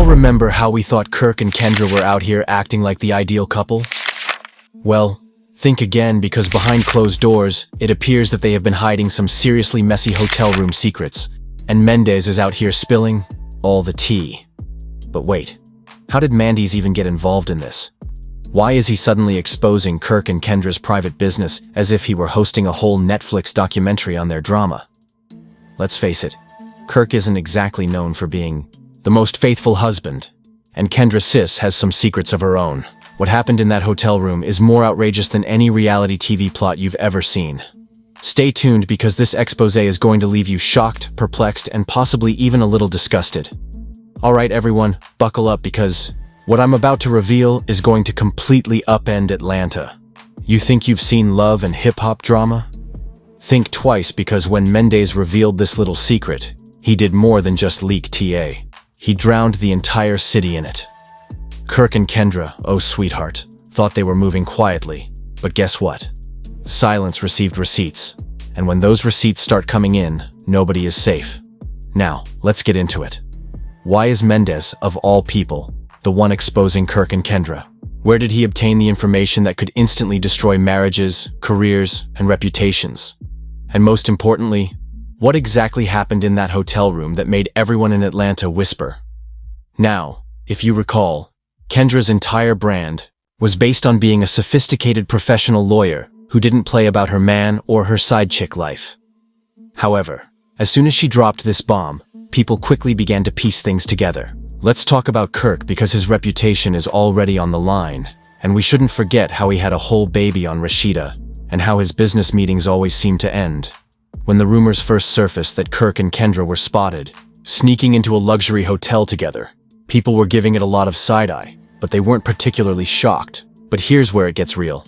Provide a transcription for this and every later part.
all remember how we thought Kirk and Kendra were out here acting like the ideal couple? Well, think again, because behind closed doors, it appears that they have been hiding some seriously messy hotel room secrets, and Mendeecees is out here spilling all the tea. But wait, how did Mendeecees even get involved in this? Why is he suddenly exposing Kirk and Kendra's private business as if he were hosting a whole Netflix documentary on their drama? Let's face it, Kirk isn't exactly known for being the most faithful husband, and Kendra Sis has some secrets of her own. What happened in that hotel room is more outrageous than any reality TV plot you've ever seen. Stay tuned, because this expose is going to leave you shocked, perplexed, and possibly even a little disgusted. Alright everyone, buckle up, because what I'm about to reveal is going to completely upend Atlanta. You think you've seen love and hip-hop drama? Think twice, because when Mendeecees revealed this little secret, he did more than just leak TA. He drowned the entire city in it. Kirk and Kendra, oh sweetheart, thought they were moving quietly, but guess what? Silence received receipts, and when those receipts start coming in, nobody is safe. Now, let's get into it. Why is Mendeecees, of all people, the one exposing Kirk and Kendra? Where did he obtain the information that could instantly destroy marriages, careers, and reputations? And most importantly, what exactly happened in that hotel room that made everyone in Atlanta whisper? Now, if you recall, Kendra's entire brand was based on being a sophisticated professional lawyer who didn't play about her man or her side chick life. However, as soon as she dropped this bomb, people quickly began to piece things together. Let's talk about Kirk, because his reputation is already on the line, and we shouldn't forget how he had a whole baby on Rashida, and how his business meetings always seemed to end. When the rumors first surfaced that Kirk and Kendra were spotted sneaking into a luxury hotel together, people were giving it a lot of side-eye, but they weren't particularly shocked. But here's where it gets real.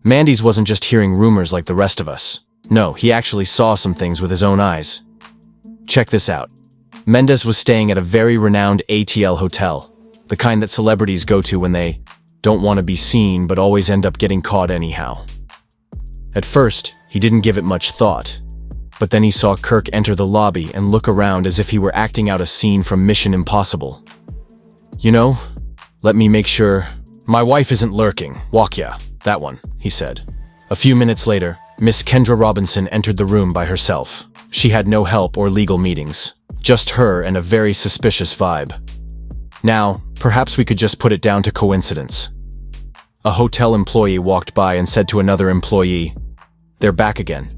Mendeecees wasn't just hearing rumors like the rest of us. No, he actually saw some things with his own eyes. Check this out. Mendeecees was staying at a very renowned ATL hotel, the kind that celebrities go to when they don't want to be seen but always end up getting caught anyhow. At first, he didn't give it much thought, but then he saw Kirk enter the lobby and look around as if he were acting out a scene from Mission Impossible. You know, let me make sure my wife isn't lurking. Walk ya, that one, he said. A few minutes later, Miss Kendra Robinson entered the room by herself. She had no help or legal meetings. Just her and a very suspicious vibe. Now, perhaps we could just put it down to coincidence. A hotel employee walked by and said to another employee, "They're back again."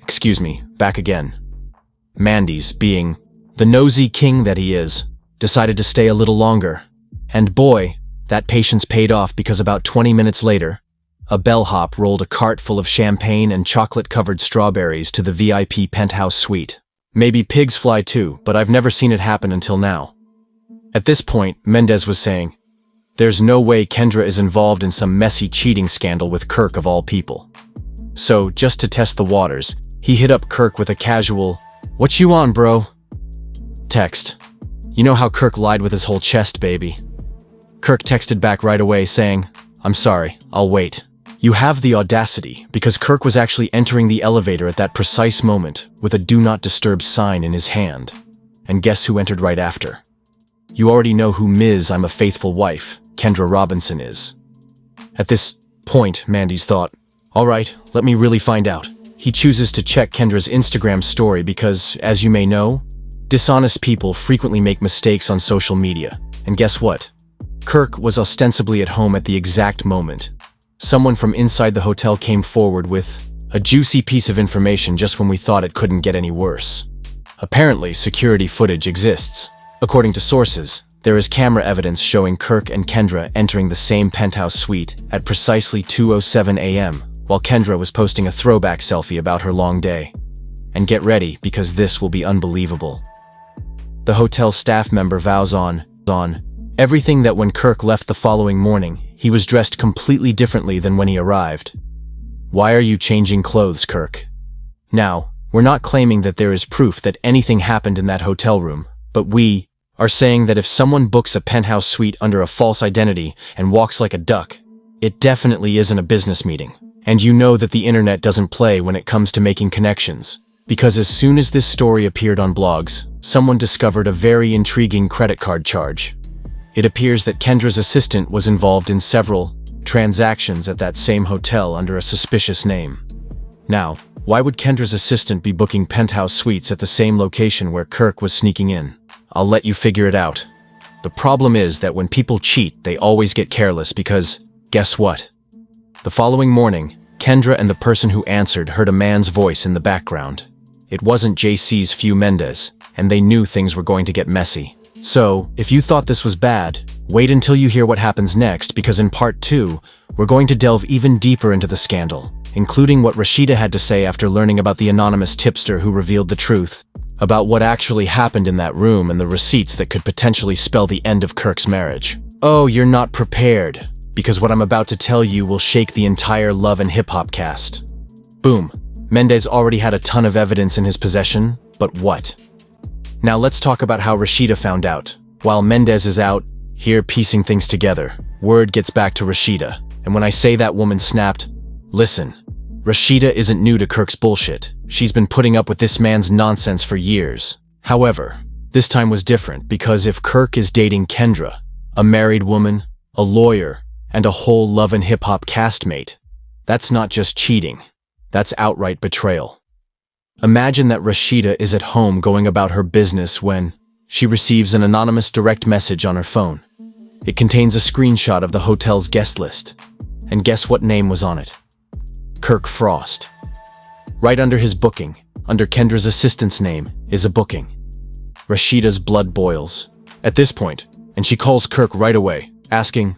Excuse me, back again. Mendeecees, being the nosy king that he is, decided to stay a little longer. And boy, that patience paid off, because about 20 minutes later, a bellhop rolled a cart full of champagne and chocolate-covered strawberries to the VIP penthouse suite. Maybe pigs fly too, but I've never seen it happen until now. At this point, Mendeecees was saying, there's no way Kendra is involved in some messy cheating scandal with Kirk of all people. So, just to test the waters, he hit up Kirk with a casual, "What you on, bro?" text. You know how Kirk lied with his whole chest, baby. Kirk texted back right away saying, "I'm sorry, I'll wait." You have the audacity, because Kirk was actually entering the elevator at that precise moment with a "Do Not Disturb" sign in his hand. And guess who entered right after? You already know who Ms. I'm a Faithful Wife, Kendra Robinson, is. At this point, Mendeecees thought, alright, let me really find out. He chooses to check Kendra's Instagram story because, as you may know, dishonest people frequently make mistakes on social media. And guess what? Kirk was ostensibly at home at the exact moment. Someone from inside the hotel came forward with a juicy piece of information just when we thought it couldn't get any worse. Apparently, security footage exists. According to sources, there is camera evidence showing Kirk and Kendra entering the same penthouse suite at precisely 2:07 a.m., while Kendra was posting a throwback selfie about her long day. And get ready, because this will be unbelievable. The hotel staff member vows on everything that when Kirk left the following morning, he was dressed completely differently than when he arrived. Why are you changing clothes, Kirk? Now, we're not claiming that there is proof that anything happened in that hotel room, but we are saying that if someone books a penthouse suite under a false identity and walks like a duck, it definitely isn't a business meeting. And you know that the internet doesn't play when it comes to making connections, because as soon as this story appeared on blogs, someone discovered a very intriguing credit card charge. It appears that Kendra's assistant was involved in several transactions at that same hotel under a suspicious name. Now, why would Kendra's assistant be booking penthouse suites at the same location where Kirk was sneaking in? I'll let you figure it out. The problem is that when people cheat, they always get careless because, guess what? The following morning, Kendra and the person who answered heard a man's voice in the background. It wasn't JC's few Mendeecees, and they knew things were going to get messy. So, if you thought this was bad, wait until you hear what happens next, because in part 2, we're going to delve even deeper into the scandal, including what Rashida had to say after learning about the anonymous tipster who revealed the truth about what actually happened in that room and the receipts that could potentially spell the end of Kirk's marriage. Oh, you're not prepared, because what I'm about to tell you will shake the entire Love and Hip Hop cast. Boom. Mendeecees already had a ton of evidence in his possession, but what? Now let's talk about how Rashida found out. While Mendeecees is out here piecing things together, word gets back to Rashida, and when I say that woman snapped, listen, Rashida isn't new to Kirk's bullshit. She's been putting up with this man's nonsense for years. However, this time was different because if Kirk is dating Kendra, a married woman, a lawyer, and a whole Love and Hip Hop castmate, that's not just cheating. That's outright betrayal. Imagine that Rashida is at home going about her business when she receives an anonymous direct message on her phone. It contains a screenshot of the hotel's guest list. And guess what name was on it? Kirk Frost. Right under his booking, under Kendra's assistant's name, is a booking. Rashida's blood boils at this point, and she calls Kirk right away, asking,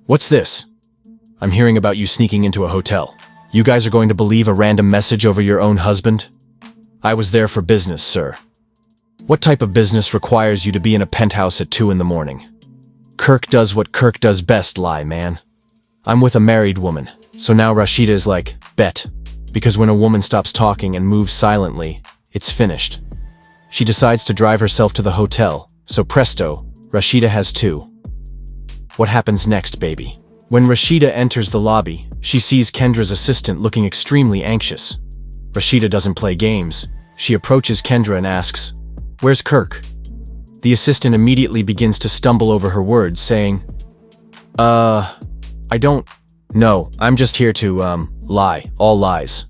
"What's this? I'm hearing about you sneaking into a hotel. You guys are going to believe a random message over your own husband? I was there for business, sir. What type of business requires you to be in a penthouse at 2 in the morning? Kirk does what Kirk does best, lie, man. I'm with a married woman, so now Rashida is like, bet. Because when a woman stops talking and moves silently, it's finished. She decides to drive herself to the hotel, so presto, Rashida has 2. What happens next, baby? When Rashida enters the lobby, she sees Kendra's assistant looking extremely anxious. Rashida doesn't play games. She approaches Kendra and asks, "Where's Kirk?" The assistant immediately begins to stumble over her words, saying, I don't know, I'm just here to, lie, all lies.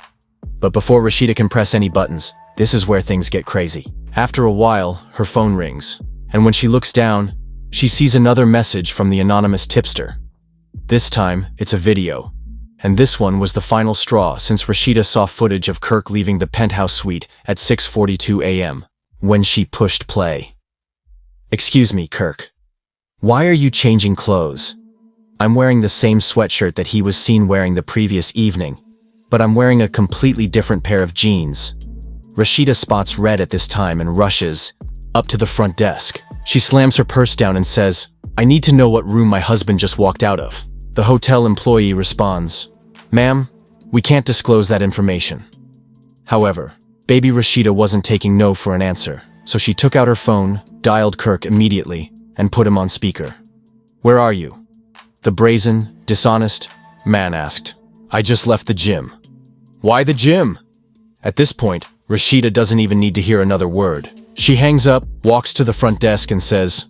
But before Rashida can press any buttons, this is where things get crazy. After a while, her phone rings, and when she looks down, she sees another message from the anonymous tipster. This time, it's a video. And this one was the final straw since Rashida saw footage of Kirk leaving the penthouse suite at 6:42 a.m. when she pushed play. "Excuse me, Kirk. Why are you changing clothes? I'm wearing the same sweatshirt that he was seen wearing the previous evening, but I'm wearing a completely different pair of jeans." Rashida spots red at this time and rushes up to the front desk. She slams her purse down and says, "I need to know what room my husband just walked out of." The hotel employee responds, "Ma'am, we can't disclose that information." However, baby Rashida wasn't taking no for an answer, so she took out her phone, dialed Kirk immediately, and put him on speaker. "Where are you?" The brazen, dishonest man asked. "I just left the gym." "Why the gym?" At this point, Rashida doesn't even need to hear another word. She hangs up, walks to the front desk and says,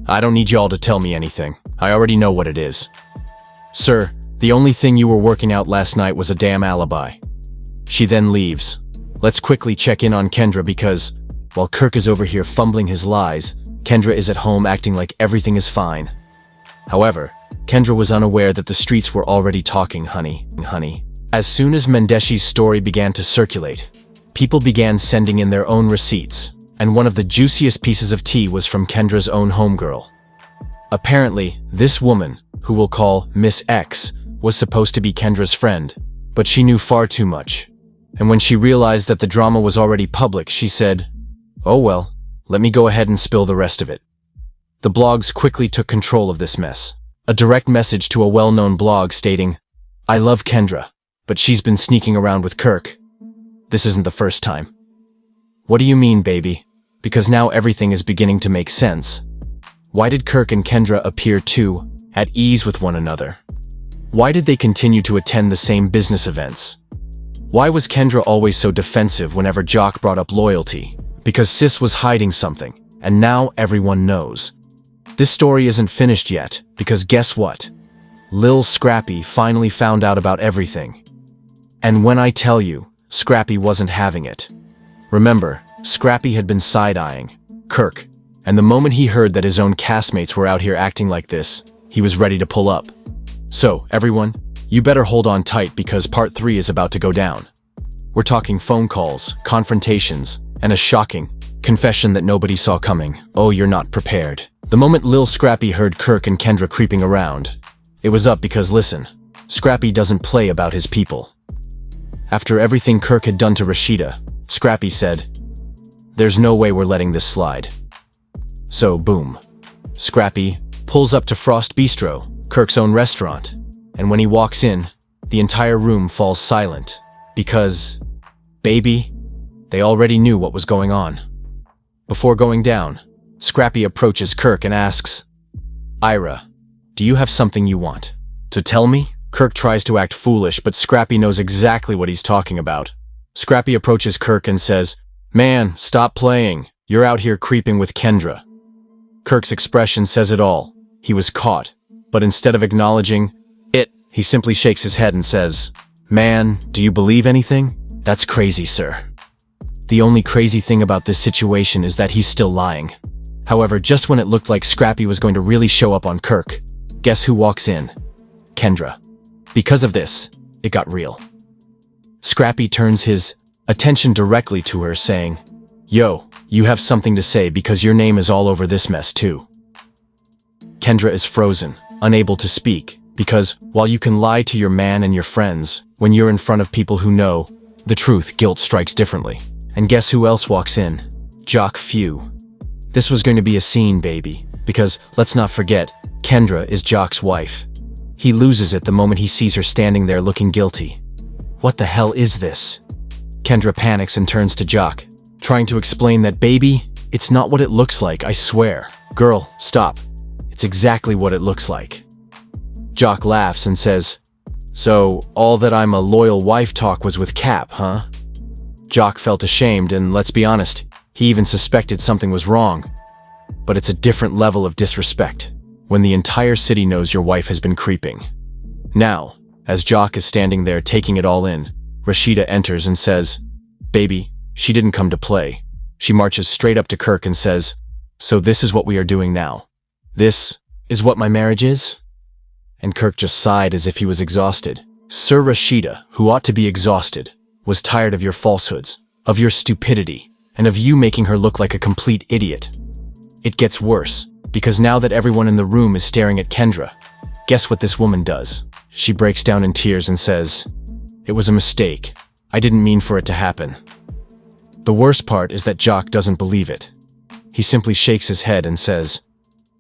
"I don't need y'all to tell me anything. I already know what it is. Sir, the only thing you were working out last night was a damn alibi." She then leaves. Let's quickly check in on Kendra because, while Kirk is over here fumbling his lies, Kendra is at home acting like everything is fine. However, Kendra was unaware that the streets were already talking, honey. As soon as Mendeecees' story began to circulate, people began sending in their own receipts, and one of the juiciest pieces of tea was from Kendra's own homegirl. Apparently, this woman, who we'll call Miss X, was supposed to be Kendra's friend, but she knew far too much. And when she realized that the drama was already public, she said, "Oh well, let me go ahead and spill the rest of it." The blogs quickly took control of this mess. A direct message to a well-known blog stating, "I love Kendra, but she's been sneaking around with Kirk. This isn't the first time." "What do you mean, baby? Because now everything is beginning to make sense. Why did Kirk and Kendra appear too at ease with one another? Why did they continue to attend the same business events? Why was Kendra always so defensive whenever Jock brought up loyalty? Because sis was hiding something, and now everyone knows. this story isn't finished yet, because guess what? Lil Scrappy finally found out about everything. And when I tell you, Scrappy wasn't having it. Remember, Scrappy had been side-eyeing Kirk, and the moment he heard that his own castmates were out here acting like this, he was ready to pull up. So, everyone, you better hold on tight because part 3 is about to go down. We're talking phone calls, confrontations, and a shocking confession that nobody saw coming. Oh, you're not prepared. The moment Lil Scrappy heard Kirk and Kendra creeping around, it was up because listen, Scrappy doesn't play about his people. After everything Kirk had done to Rashida, Scrappy said, "There's no way we're letting this slide." So, boom. Scrappy pulls up to Frost Bistro, Kirk's own restaurant, and when he walks in, the entire room falls silent. Because, baby, they already knew what was going on. Before going down, Scrappy approaches Kirk and asks, "Ira, do you have something you want to tell me?" Kirk tries to act foolish, but Scrappy knows exactly what he's talking about. Scrappy approaches Kirk and says, "Man, stop playing. You're out here creeping with Kendra." Kirk's expression says it all. He was caught, but instead of acknowledging it, he simply shakes his head and says, "Man, do you believe anything? That's crazy, sir." The only crazy thing about this situation is that he's still lying. However, just when it looked like Scrappy was going to really show up on Kirk, guess who walks in? Kendra. Because of this, it got real. Scrappy turns his attention directly to her, saying, "Yo, you have something to say because your name is all over this mess too." Kendra is frozen, unable to speak, because while you can lie to your man and your friends, when you're in front of people who know the truth, guilt strikes differently. And guess who else walks in? Jock Few. This was going to be a scene, baby, because let's not forget, Kendra is Jock's wife. He loses it the moment he sees her standing there looking guilty. What the hell is this? Kendra panics and turns to Jock, trying to explain that, "Baby, it's not what it looks like, I swear." "Girl, stop. It's exactly what it looks like." Jock laughs and says, "So, all that I'm a loyal wife talk was with Cap, huh?" Jock felt ashamed, and let's be honest, he even suspected something was wrong. But it's a different level of disrespect when the entire city knows your wife has been creeping. Now, as Jock is standing there taking it all in, Rashida enters and says, "Baby, she didn't come to play." She marches straight up to Kirk and says, "So this is what we are doing now? This is what my marriage is?" And Kirk just sighed as if he was exhausted. Sir Rashida, who ought to be exhausted, was tired of your falsehoods, of your stupidity, and of you making her look like a complete idiot. It gets worse, because now that everyone in the room is staring at Kendra, guess what this woman does? She breaks down in tears and says, "It was a mistake. I didn't mean for it to happen." The worst part is that Jock doesn't believe it. He simply shakes his head and says,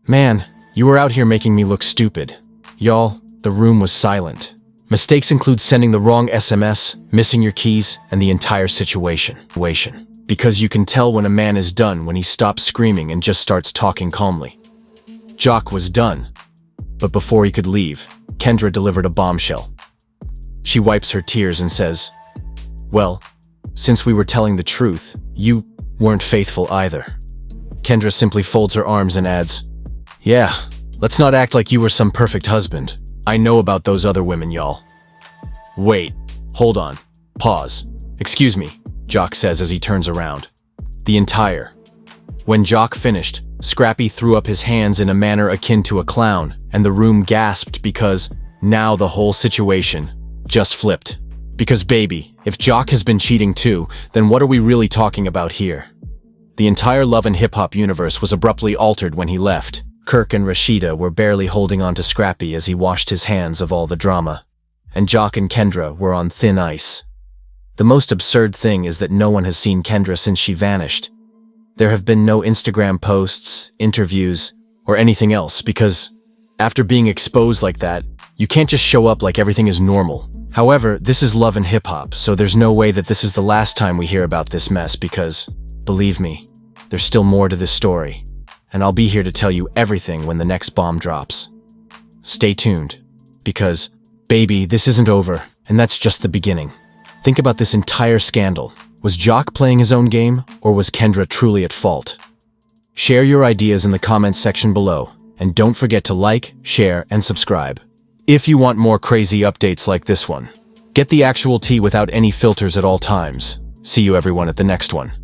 "Man, you were out here making me look stupid." Y'all, the room was silent. Mistakes include sending the wrong SMS, missing your keys, and the entire situation. Because you can tell when a man is done when he stops screaming and just starts talking calmly. Jock was done, but before he could leave, Kendra delivered a bombshell. She wipes her tears and says, "Well, since we were telling the truth, you weren't faithful either." Kendra simply folds her arms and adds, "Yeah, let's not act like you were some perfect husband. I know about those other women, y'all." "Wait, hold on, pause. Excuse me," Jock says as he turns around. When Jock finished, Scrappy threw up his hands in a manner akin to a clown, and the room gasped because now the whole situation just flipped. Because baby, if Jock has been cheating too, then what are we really talking about here? The entire Love and Hip Hop universe was abruptly altered when he left. Kirk and Rashida were barely holding on to Scrappy as he washed his hands of all the drama, and Jock and Kendra were on thin ice. The most absurd thing is that no one has seen Kendra since she vanished. There have been no Instagram posts, interviews, or anything else because, after being exposed like that, you can't just show up like everything is normal. However, this is Love and Hip Hop, so there's no way that this is the last time we hear about this mess because, believe me, there's still more to this story, and I'll be here to tell you everything when the next bomb drops. Stay tuned, because, baby, this isn't over, and that's just the beginning. Think about this entire scandal. Was Jock playing his own game, or was Kendra truly at fault? Share your ideas in the comments section below, and don't forget to like, share, and subscribe. If you want more crazy updates like this one, get the actual tea without any filters at all times. See you everyone at the next one.